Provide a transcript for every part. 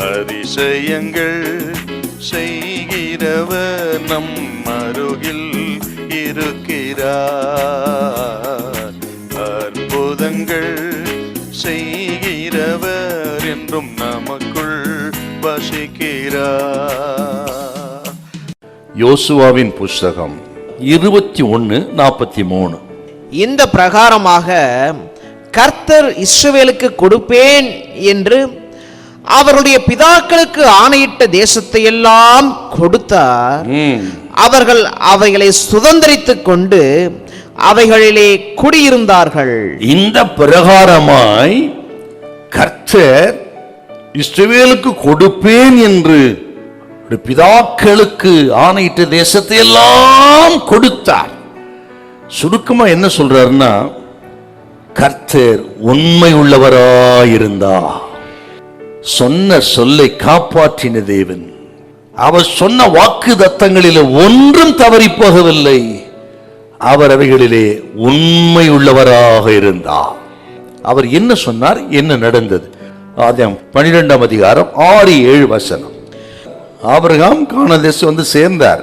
அதிசயங்கள் செய்கிறவர் நம் அருகில் இருக்கிறார். அற்புதங்கள் செய்கிறவர் என்றும் நமக்குள் வசிக்கிறார். யோசுவாவின் புஸ்தகம் 21:43. இந்த பிரகாரமாக கர்த்தர் இஸ்ரவேலுக்கு கொடுப்பேன் என்று அவருடைய பிதாக்களுக்கு ஆணையிட்ட தேசத்தை எல்லாம் கொடுத்தார். அவர்கள் அவைகளை சுதந்தரித்துக் கொண்டு அவைகளிலே குடியிருந்தார்கள். இந்த பிரகாரமாய் கர்த்தர் இஸ்ரவேலுக்கு கொடுப்பேன் என்று பிதாக்களுக்கு ஆணையிட்ட தேசத்தை எல்லாம் கொடுத்தார். சுருக்கமா என்ன சொல்றாருன்னா, கர்த்தர் உண்மை உள்ளவராயிருந்தார். சொன்ன சொல்லை காப்பாற்றின தேவன். அவர் சொன்ன வாக்கு தத்தங்களிலே ஒன்றும் தவறி போகவில்லை. அவர் அவைகளிலே உண்மை உள்ளவராக இருந்தார். அவர் என்ன சொன்னார், என்ன நடந்தது? ஆதியாகமம் 12ஆம் அதிகாரம் 6-7 வசனம். ஆபிரகாம் கானான் தேசம் வந்து சேர்ந்தார்.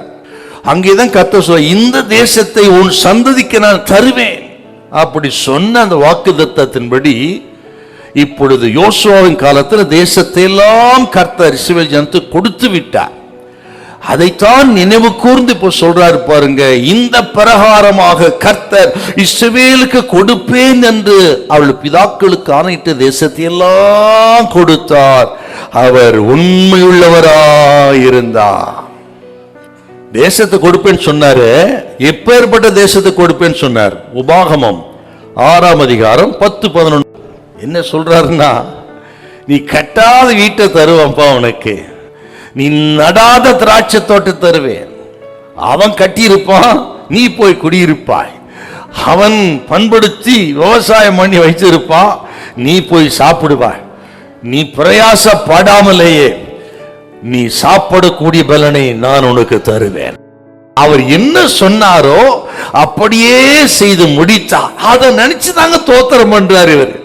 அங்கேதான் கர்த்தர் சொல்ல, இந்த தேசத்தை உன் சந்ததிக்கு நான் தருவேன். அப்படி சொன்ன அந்த வாக்குத்தத்தத்தின்படி இப்பொழுது யோசுவாவின் காலத்தில் தேசத்தை எல்லாம் கர்த்தர் இஸ்ரவேல் ஜனத்துக்கு கொடுத்து விட்டார். அதைத்தான் நினைவு கூர்ந்து இப்ப சொல்றாரு பாருங்க. இந்த பிரகாரமாக கர்த்தர் இஸ்ரவேலுக்கு கொடுப்பேன் என்று அவள் பிதாக்களுக்கு ஆணையிட்ட தேசத்தை எல்லாம் கொடுத்தார். அவர் உண்மையுள்ளவராயிருந்தார். தேசத்தை கொடுப்பேன்னு சொன்னாரு. எப்பேற்பட்ட தேசத்தை கொடுப்பேன்னு சொன்னார்? உபாகமம் 6ஆம் அதிகாரம் 10-11 என்ன சொல்றாருன்னா, நீ கட்டாத வீட்டை தருவான்ப்பா உனக்கு, நீ நடாத திராட்சை தோட்டம் தருவேன். அவன் கட்டியிருப்பான், நீ போய் குடியிருப்பாய். அவன் பண்படுத்தி விவசாயம் பண்ணி வைத்திருப்பான், நீ போய் சாப்பிடுவாய். நீ பிரயாசப்படாமலேயே நீ சாப்பிடக்கூடிய பலனை நான் உனக்கு தருவேன். அவர் என்ன சொன்னாரோ அப்படியே செய்து முடித்தார். அதை நினைச்சு தாங்க தோத்திரம் பண்றாரு இவர்.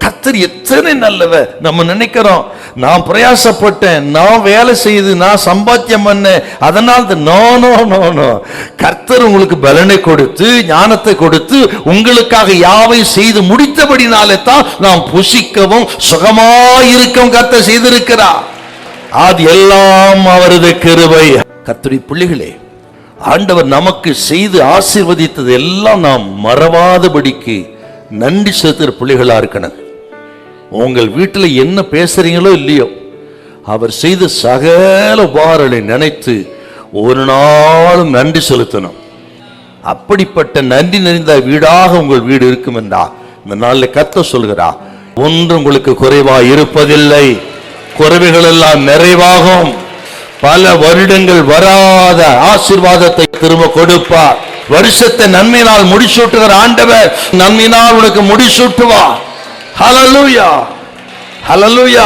கர்த்தர் எத்தனை நல்லவர். நம்ம நினைக்கிறோம், நான் பிரயாசப்பட்டேன், நான் வேலை செய்து, நான் சம்பாத்தியம் பண்ணேன், அதனால் நோ நோ நோ நோ. கர்த்தர் உங்களுக்கு பலனை கொடுத்து ஞானத்தை கொடுத்து உங்களுக்காக யாவை செய்து முடித்தபடினாலே தான் நாம் புசிக்கவும் சுகமாயிருக்கவும் கர்த்தர் செய்திருக்கிறார். அது எல்லாம் அவரது கிருபை. கர்த்தருடைய பிள்ளைகளே, ஆண்டவர் நமக்கு செய்து ஆசீர்வதித்தது எல்லாம் நாம் மறவாதபடிக்கு நன்றி செலுத்துகிற பிள்ளைகளா இருக்கணும். உங்கள் வீட்டில் என்ன பேசுறீங்களோ இல்லையோ, அவர் செய்த சகல உபகாரங்களை நினைத்து ஒரு நாளும் நன்றி செலுத்தணும். அப்படிப்பட்ட நன்றி நிறைந்த வீடாக உங்கள் வீடு இருக்கும் என்றா இந்த நாளில் கர்த்தர் சொல்கிறார், ஒன்று உங்களுக்கு குறைவா இருப்பதில்லை, குறைவுகள் எல்லாம் நிறைவாகும். பல வருடங்கள் வராத ஆசீர்வாதத்தை திரும்ப கொடுப்பார். வருஷத்தை நன்மையினால் முடிசூட்டுகிற ஆண்டவர் நன்மையினால் உனக்கு முடிசூட்டுவார். ஹல்லேலூயா, ஹல்லேலூயா.